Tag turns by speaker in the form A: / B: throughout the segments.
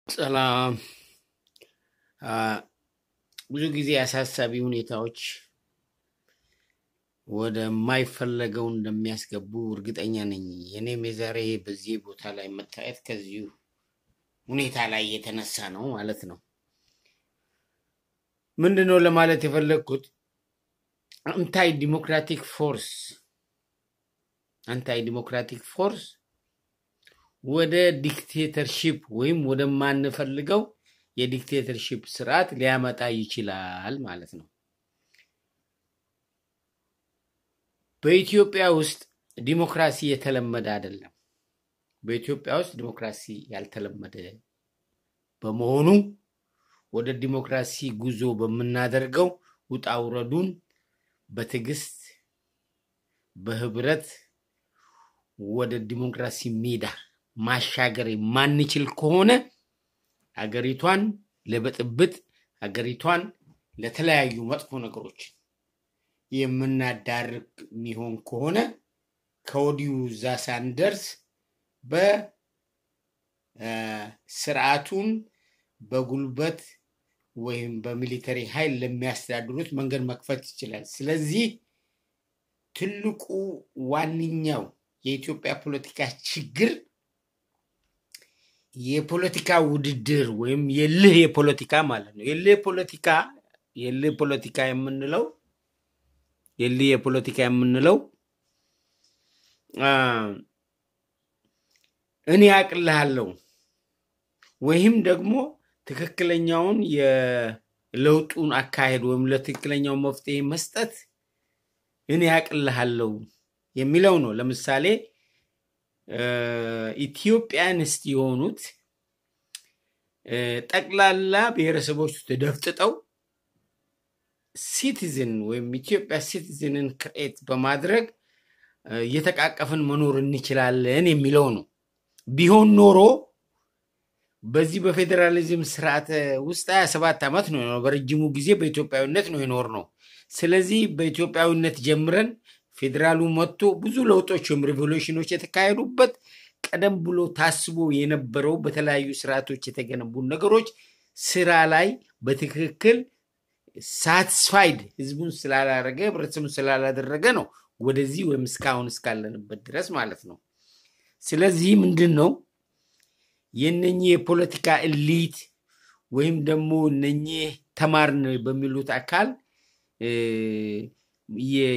A: ሰላም ብዙ ጊዜ አሳሳቢ ሁኔታዎች ወደ ማይፈለገው እንደሚያስገቡ እርግጠኛ ነኝ። የኔም የዛሬ በዚህ ቦታ ላይ መታየት ከዚሁ ሁኔታ ላይ የተነሳ ነው ማለት ነው። ምንድነው ለማለት የፈለኩት? አንታይ ዲሞክራቲክ ፎርስ ወደ ዲክቴተርሺፕ ወይም ወደ ማንፈልገው የዲክቴተርሺፕ ስርዓት ሊያመጣ ይችላል ማለት ነው። በኢትዮጵያ ውስጥ ዲሞክራሲ የተለመደ አይደለም። በኢትዮጵያ ውስጥ ዲሞክራሲ ያልተለመደ በመሆኑ ወደ ዲሞክራሲ ጉዞ በመናደርገው ውጣ ውረዱን በትግስት በህብረት ወደ ዲሞክራሲ ሜዳ ማሻገር ማንችል ከሆነ አገሪቷን ለበጥብጥ አገሪቷን ለተለያዩ መጥፎ ነገሮች የምናዳርግ የሚሆን ከሆነ ከወዲሁ ዛሳንደርስ በስርዓቱን በጉልበት ወይም በሚሊተሪ ኃይል ለሚያስተዳድሩት መንገድ መክፈት ይችላል። ስለዚህ ትልቁ ዋንኛው የኢትዮጵያ ፖለቲካ ችግር የፖለቲካ ውድድር ወይም የልህ የፖለቲካ ማለት ነው። የልህ ፖለቲካ የምንለው እኔ አቅልሃለሁ ወይም ደግሞ ትክክለኛውን የለውጡን አካሄድ ወይም ለትክክለኛው መፍትሄ መስጠት እኔ አቅልሃለሁ የሚለው ነው። ለምሳሌ ኢትዮጵያንስት የሆኑት ጠቅላላ ብሔረሰቦች ተደፍጥጠው ሲቲዝን ወይም ኢትዮጵያ ሲቲዝንን ክሬት በማድረግ የተቃቀፈን መኖር እንችላለን የሚለው ነው። ቢሆን ኖሮ በዚህ በፌደራሊዝም ስርዓት ውስጥ 27 ዓመት ነው በረጅሙ ጊዜ በኢትዮጵያዊነት ነው የኖርነው። ስለዚህ በኢትዮጵያዊነት ጀምረን ፌደራሉ መጥቶ ብዙ ለውጦችም ሪቮሉሽኖች የተካሄዱበት ቀደም ብሎ ታስቦ የነበረው በተለያዩ ስርዓቶች የተገነቡ ነገሮች ስራ ላይ በትክክል ሳቲስፋይድ ህዝቡን ስላላረገ ህብረተሰቡን ስላላደረገ ነው ወደዚህ ወይም እስካሁን እስካለንበት ድረስ ማለት ነው። ስለዚህ ምንድነው የነኚህ የፖለቲካ ኤሊት ወይም ደግሞ እነኚህ ተማርን በሚሉት አካል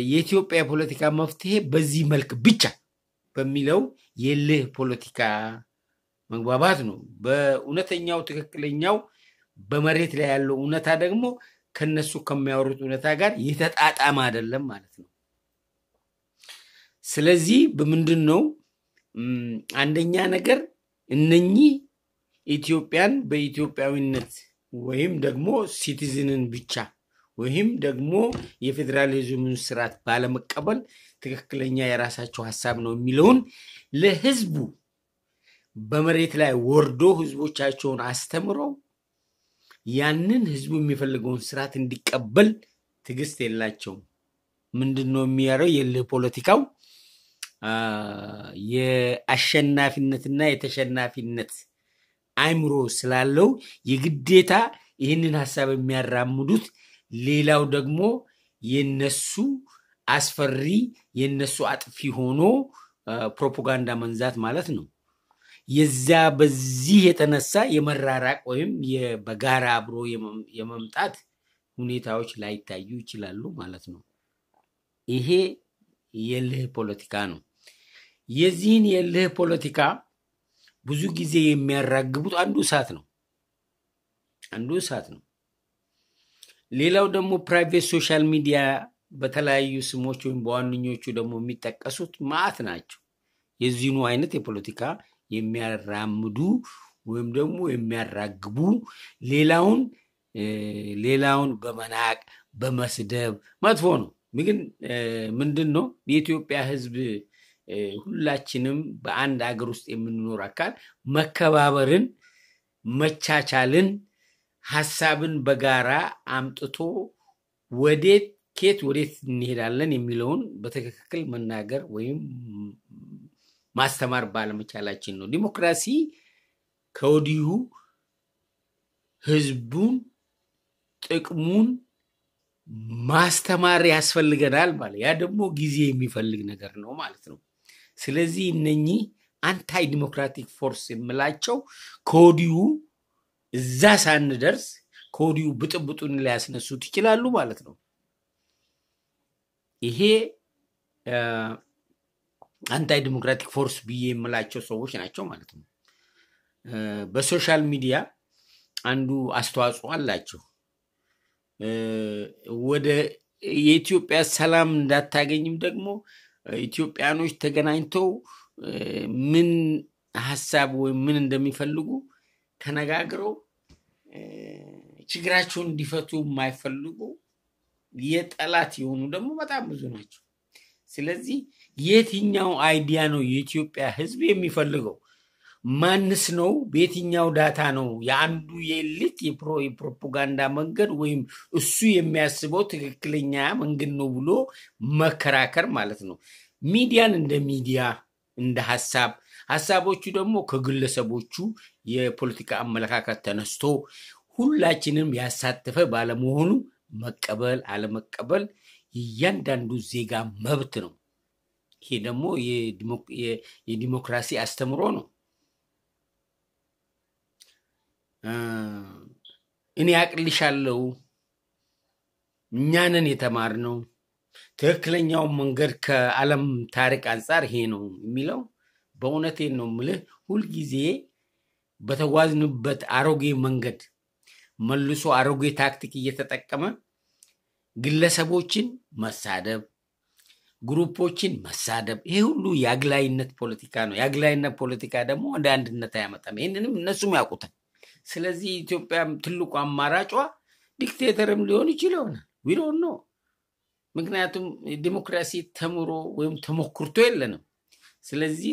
A: የኢትዮጵያ ፖለቲካ መፍትሄ በዚህ መልክ ብቻ በሚለው የልህ ፖለቲካ መግባባት ነው። በእውነተኛው ትክክለኛው በመሬት ላይ ያለው እውነታ ደግሞ ከነሱ ከሚያወሩት እውነታ ጋር የተጣጣመ አይደለም ማለት ነው። ስለዚህ በምንድነው አንደኛ ነገር እነኚህ ኢትዮጵያን በኢትዮጵያዊነት ወይም ደግሞ ሲቲዝንን ብቻ ወይም ደግሞ የፌደራሊዝምን ስርዓት ባለመቀበል ትክክለኛ የራሳቸው ሐሳብ ነው የሚለውን ለህዝቡ በመሬት ላይ ወርዶ ህዝቦቻቸውን አስተምረው ያንን ህዝቡ የሚፈልገውን ስርዓት እንዲቀበል ትግስት የላቸውም። ምንድነው የሚያረው የልህ ፖለቲካው የአሸናፊነትና የተሸናፊነት አይምሮ ስላለው የግዴታ ይህንን ሐሳብ የሚያራምዱት ሌላው ደግሞ የነሱ አስፈሪ የነሱ አጥፊ ሆኖ ፕሮፓጋንዳ መንዛት ማለት ነው። የዛ በዚህ የተነሳ የመራራቅ ወይም በጋራ አብሮ የመምጣት ሁኔታዎች ላይታዩ ይችላሉ ማለት ነው። ይሄ የልህ ፖለቲካ ነው። የዚህን የልህ ፖለቲካ ብዙ ጊዜ የሚያራግቡት አንዱ እሳት ነው። ሌላው ደግሞ ፕራይቬት ሶሻል ሚዲያ በተለያዩ ስሞች ወይም በዋንኞቹ ደግሞ የሚጠቀሱት ማአት ናቸው። የዚህኑ አይነት የፖለቲካ የሚያራምዱ ወይም ደግሞ የሚያራግቡ ሌላውን በመናቅ በመስደብ መጥፎ ነው። ግን ምንድነው የኢትዮጵያ ህዝብ ሁላችንም በአንድ ሀገር ውስጥ የምንኖር አካል መከባበርን መቻቻልን ሐሳብን በጋራ አምጥቶ ወዴት እንሄዳለን የሚለውን በትክክል መናገር ወይም ማስተማር ባለመቻላችን ነው። ዲሞክራሲ ከወዲሁ ህዝቡን ጥቅሙን ማስተማር ያስፈልገናል ማለት ያ ደግሞ ጊዜ የሚፈልግ ነገር ነው ማለት ነው ስለዚህ እነኚህ አንታይ ዲሞክራቲክ ፎርስ የምላቸው ኮዲዩ እዛ ሳንደርስ ኮዲዩ ብጥብጡን ሊያስነሱት ይችላሉ ማለት ነው ይሄ አንታይ ዲሞክራቲክ ፎርስ ብዬ የምላቸው ሰዎች ናቸው ማለት ነው በሶሻል ሚዲያ አንዱ አስተዋጽኦ አላቸው ወደ የኢትዮጵያ ሰላም እንዳታገኝም ደግሞ ኢትዮጵያኖች ተገናኝተው ምን ሐሳብ ወይ ምን እንደሚፈልጉ ተነጋግረው ችግራቸውን እንዲፈቱ የማይፈልጉ የጠላት የሆኑ ደግሞ በጣም ብዙ ናቸው ስለዚህ የትኛው አይዲያ ነው የኢትዮጵያ ህዝብ የሚፈልገው ማንስ ነው በየትኛው ዳታ ነው የአንዱ የኤሊት የፕሮፓጋንዳ መንገድ ወይም እሱ የሚያስበው ትክክለኛ መንገድ ነው ብሎ መከራከር ማለት ነው ሚዲያን እንደ ሚዲያ እንደ ሐሳቦቹ ደግሞ ከግለሰቦቹ የፖለቲካ አመለካከት ተነስቶ ሁላችንም ያሳተፈ ባለመሆኑ መቀበል አለመቀበል እያንዳንዱ ዜጋ መብት ነው ይሄ ደግሞ የዲሞክራሲ አስተምሮ ነው እኔ አቅልሻለሁ እኛንን የተማርነው ትክክለኛው መንገድ ከዓለም ታሪክ አንፃር ይሄ ነው የሚለው በእውነቴ ነው ምልህ ሁሉ ጊዜ በተጓዝንበት አሮጌ መንገድ መልሶ አሮጌ ታክቲክ እየተጠቀመ ግለሰቦችን መሳደብ ግሩፖችን መሳደብ ይሄ ሁሉ ያግላይነት ፖለቲካ ነው ያግላይነት ፖለቲካ ደግሞ ወደ አንድነት አያመጣም ይሄንንም እነሱም ያውቁታል ስለዚህ ኢትዮጵያ ትልቁ አማራጯ ዲክቴተርም ሊሆን ይችላል we don't know ምክንያቱም ዲሞክራሲ ተምሮ ወይም ተሞክርቶ የለንም ስለዚህ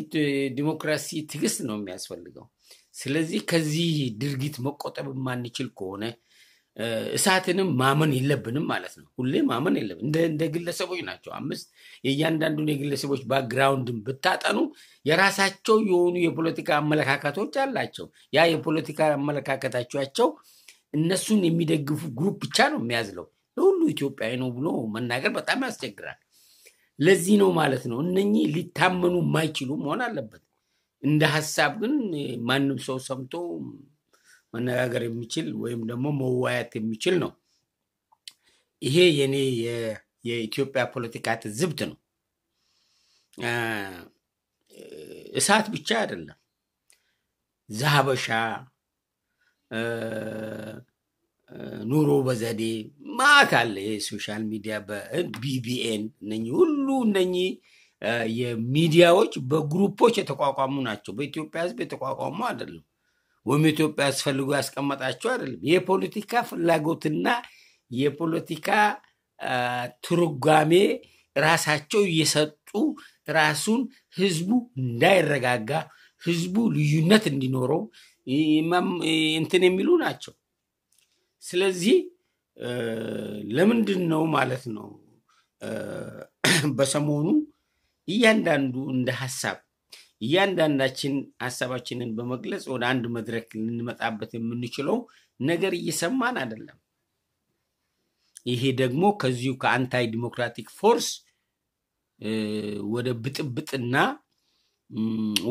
A: ዲሞክራሲ ትግስት ነው የሚያስፈልገው ስለዚህ ከዚህ ድርጊት መቆጠብ ማንችል ከሆነ እሳትንም ማመን የለብንም ማለት ነው ሁሌ ማመን የለብን እንደ ግለሰቦች ናቸው አምስት የእያንዳንዱን የግለሰቦች ባክግራውንድን ብታጠኑ የራሳቸው የሆኑ የፖለቲካ አመለካከቶች አላቸው ያ የፖለቲካ አመለካከታቸው እነሱን የሚደግፉ ግሩፕ ብቻ ነው የሚያዝለው ሁሉ ኢትዮጵያዊ ነው ብሎ መናገር በጣም ያስቸግራል ለዚህ ነው ማለት ነው እነኚህ ሊታመኑ የማይችሉ መሆን አለበት እንደ ሐሳብ ግን ማንም ሰው ሰምቶ መነጋገር የሚችል ወይም ደግሞ መዋያት የሚችል ነው ይሄ የኔ የኢትዮጵያ ፖለቲካ ትዝብት ነው እሳት ብቻ አይደለም ዛሃበሻ ኑሮ በዘዴ ማት አለ የሶሻል ሚዲያ በቢቢኤን እነኚህ ሁሉ እነኚህ የሚዲያዎች በግሩፖች የተቋቋሙ ናቸው በኢትዮጵያ ህዝብ የተቋቋሙ አይደለም ወም ኢትዮጵያ ያስፈልጉ ያስቀመጣቸው አይደለም የፖለቲካ ፍላጎትና የፖለቲካ ትርጓሜ ራሳቸው እየሰጡ ራሱን ህዝቡ እንዳይረጋጋ ህዝቡ ልዩነት እንዲኖረው እንትን የሚሉ ናቸው ስለዚህ ለምንድን ነው ማለት ነው በሰሞኑ እያንዳንዱ እንደ ሐሳብ እያንዳንዳችን ሐሳባችንን በመግለጽ ወደ አንድ መድረክ ልንመጣበት የምንችለው ነገር እየሰማን አይደለም ይሄ ደግሞ ከዚሁ ከአንታይ ዲሞክራቲክ ፎርስ ወደ ብጥብጥና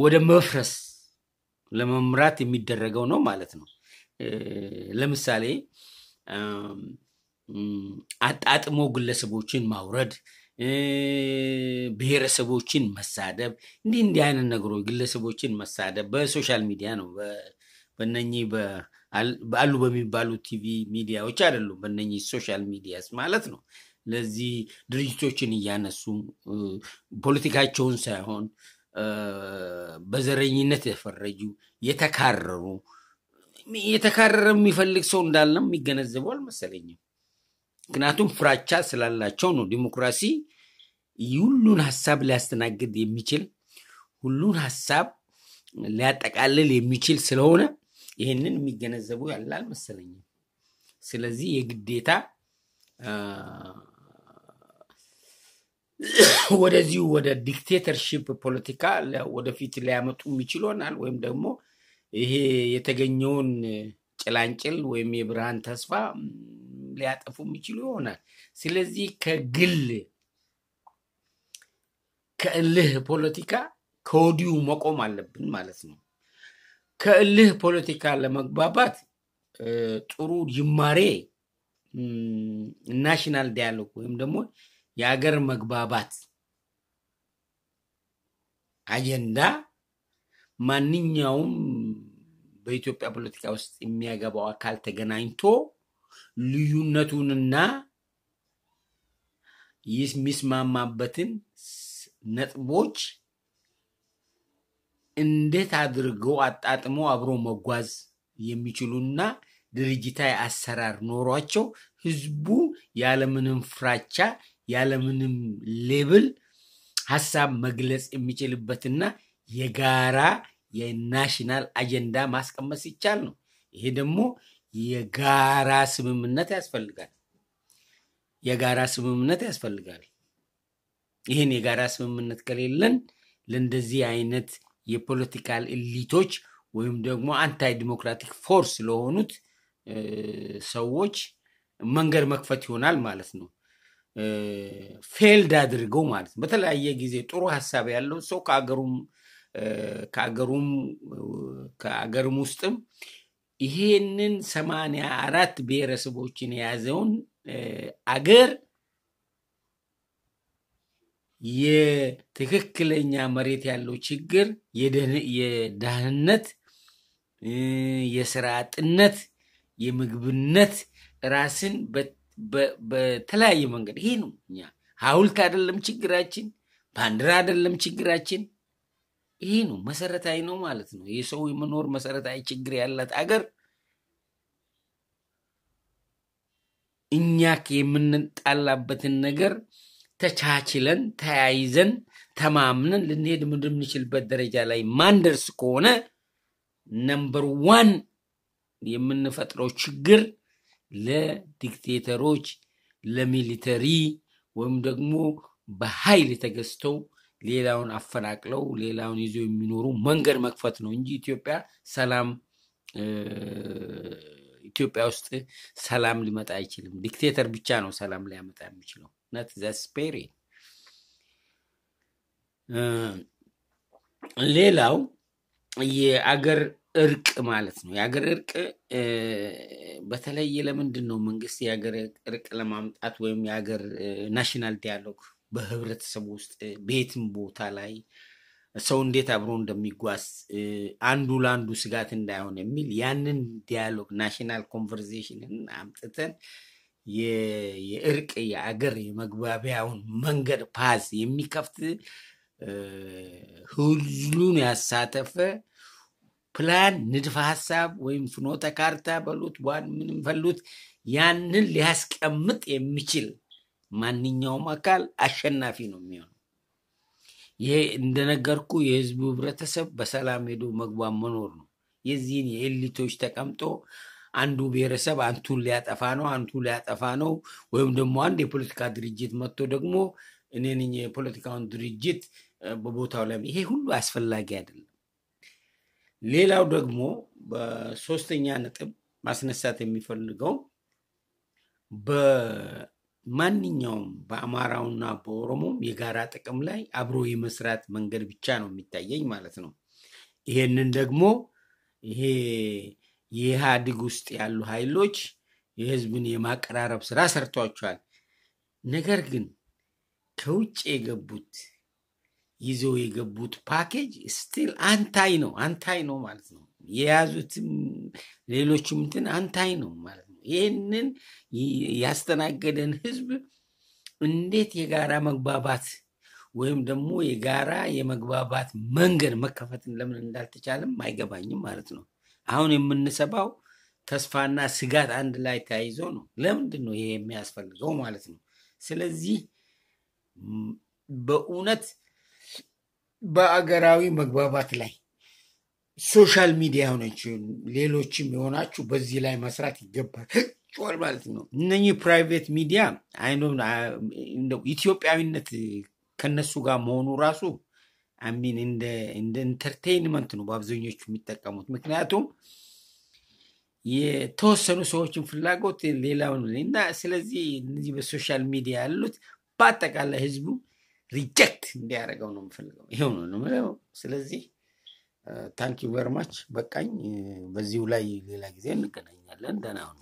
A: ወደ መፍረስ ለመምራት የሚደረገው ነው ማለት ነው ለምሳሌ አጣጥሞ ግለሰቦችን ማውረድ ብሔረሰቦችን መሳደብ እንዲህ አይነት ነገሮች ግለሰቦችን መሳደብ በሶሻል ሚዲያ ነው በእነኚህ በአሉ በሚባሉ ቲቪ ሚዲያዎች አይደሉም በእነኚህ ሶሻል ሚዲያስ ማለት ነው ለዚህ ድርጅቶችን እያነሱ ፖለቲካቸውን ሳይሆን በዘረኝነት የፈረጁ የተካረሩ የሚፈልግ ሰው እንዳለም የሚገነዘበው አልመሰለኝም ምክንያቱም ፍራቻ ስላላቸው ነው ዲሞክራሲ ሁሉን ሐሳብ ሊያስተናግድ የሚችል ሁሉን ሐሳብ ሊያጠቃልል የሚችል ስለሆነ ይሄንን የሚገነዘቡ ያለ አልመሰለኝም ስለዚህ የግዴታ ወደዚህ ወደ ዲክቴተርሺፕ ፖለቲካ ወደፊት ሊያመጡ የሚችሉናል ወይም ደግሞ ይሄ የተገኘውን ጭላንጭል ወይም የብርሃን ተስፋ ሊያጠፉ የሚችሉ ይሆናል። ስለዚህ ከእልህ ፖለቲካ ከወዲሁ መቆም አለብን ማለት ነው። ከእልህ ፖለቲካ ለመግባባት ጥሩ ጅማሬ ናሽናል ዲያሎግ ወይም ደግሞ የአገር መግባባት አጀንዳ ማንኛውም በኢትዮጵያ ፖለቲካ ውስጥ የሚያገባው አካል ተገናኝቶ ልዩነቱንና የሚስማማበትን ነጥቦች እንዴት አድርገው አጣጥሞ አብሮ መጓዝ የሚችሉና ድርጅታዊ አሰራር ኖሯቸው ህዝቡ ያለምንም ፍራቻ ያለምንም ሌብል ሐሳብ መግለጽ የሚችልበትና የጋራ የናሽናል አጀንዳ ማስቀመጥ ይቻል ነው። ይሄ ደግሞ የጋራ ስምምነት ያስፈልጋል። ይሄን የጋራ ስምምነት ከሌለን ለእንደዚህ አይነት የፖለቲካል ኤሊቶች ወይም ደግሞ አንታይ ዲሞክራቲክ ፎርስ ለሆኑት ሰዎች መንገድ መክፈት ይሆናል ማለት ነው። ፌልድ አድርገው ማለት ነው። በተለያየ ጊዜ ጥሩ ሐሳብ ያለው ሰው ከአገሩም ውስጥም ይሄንን 84 ብሔረሰቦችን የያዘውን አገር የትክክለኛ መሬት ያለው ችግር የደህንነት የሥራ አጥነት የምግብነት ራስን በተለያየ መንገድ ይሄ ነው። እኛ ሐውልት አይደለም ችግራችን፣ ባንዲራ አይደለም ችግራችን፣ ይሄ ነው መሰረታዊ ነው ማለት ነው። የሰው የመኖር መሰረታዊ ችግር ያላት አገር እኛ የምንጣላበትን ነገር ተቻችለን ተያይዘን ተማምነን ልንሄድ የምንችልበት ደረጃ ላይ ማንደርስ ከሆነ ነምበር 1 የምንፈጥረው ችግር ለዲክቴተሮች ለሚሊተሪ ወይም ደግሞ በኃይል ተገዝተው ሌላውን አፈናቅለው ሌላውን ይዞ የሚኖሩ መንገድ መክፈት ነው እንጂ ኢትዮጵያ ውስጥ ሰላም ሊመጣ አይችልም። ዲክቴተር ብቻ ነው ሰላም ሊያመጣ የሚችለው። not the spirit ሌላው የአገር እርቅ ማለት ነው። የአገር እርቅ በተለይ ለምንድን ነው መንግስት የአገር እርቅ ለማምጣት ወይም የአገር ናሽናል ዲያሎግ በህብረተሰቡ ውስጥ ቤትም ቦታ ላይ ሰው እንዴት አብሮ እንደሚጓዝ አንዱ ለአንዱ ስጋት እንዳይሆን የሚል ያንን ዲያሎግ ናሽናል ኮንቨርሴሽንን አምጥተን የእርቅ የአገር የመግባቢያውን መንገድ ፓዝ የሚከፍት ሁሉን ያሳተፈ ፕላን ንድፈ ሐሳብ ወይም ፍኖተ ካርታ በሉት ምንም ፈሉት ያንን ሊያስቀምጥ የሚችል ማንኛውም አካል አሸናፊ ነው የሚሆነው። ይሄ እንደነገርኩ የህዝቡ ህብረተሰብ በሰላም ሄዶ መግባብ መኖር ነው። የዚህን የኤሊቶች ተቀምጦ አንዱ ብሔረሰብ አንቱን ሊያጠፋ ነው ወይም ደግሞ አንድ የፖለቲካ ድርጅት መጥቶ ደግሞ እኔ ነኝ የፖለቲካውን ድርጅት በቦታው ላይ ይሄ ሁሉ አስፈላጊ አይደለም። ሌላው ደግሞ በሶስተኛ ነጥብ ማስነሳት የሚፈልገው በማንኛውም በአማራውና በኦሮሞም የጋራ ጥቅም ላይ አብሮ የመስራት መንገድ ብቻ ነው የሚታየኝ ማለት ነው። ይሄንን ደግሞ ይሄ የኢህአዴግ ውስጥ ያሉ ኃይሎች የህዝብን የማቀራረብ ስራ ሰርቷቸዋል። ነገር ግን ከውጭ ይዘው የገቡት ፓኬጅ ስቲል አንታይ ነው ማለት ነው። የያዙትም ሌሎችም አንታይ ነው ማለት ነው። ይህንን ያስተናገደን ህዝብ እንዴት የጋራ መግባባት ወይም ደግሞ የጋራ የመግባባት መንገድ መከፈትን ለምን እንዳልተቻለም አይገባኝም ማለት ነው። አሁን የምንሰባው ተስፋና ስጋት አንድ ላይ ተያይዞ ነው። ለምንድን ነው ይሄ የሚያስፈልገው ማለት ነው? ስለዚህ በእውነት በአገራዊ መግባባት ላይ ሶሻል ሚዲያ ሆነች ሌሎችም የሆናችሁ በዚህ ላይ መስራት ይገባል ማለት ነው። እነኚህ ፕራይቬት ሚዲያ ኢትዮጵያዊነት ከነሱ ጋር መሆኑ ራሱ እንደ ኢንተርቴይንመንት ነው በአብዛኞቹ የሚጠቀሙት። ምክንያቱም የተወሰኑ ሰዎችን ፍላጎት ሌላውን እና ስለዚህ እነዚህ በሶሻል ሚዲያ ያሉት በአጠቃላይ ህዝቡ ሪጀክት እንዲያደርገው ነው የምፈልገው ይሄው ነው ማለት ስለዚህ ታንክ ዩ ቨሪ ማች በቃኝ በዚሁ ላይ ሌላ ጊዜ እንገናኛለን ደህና ሁኑ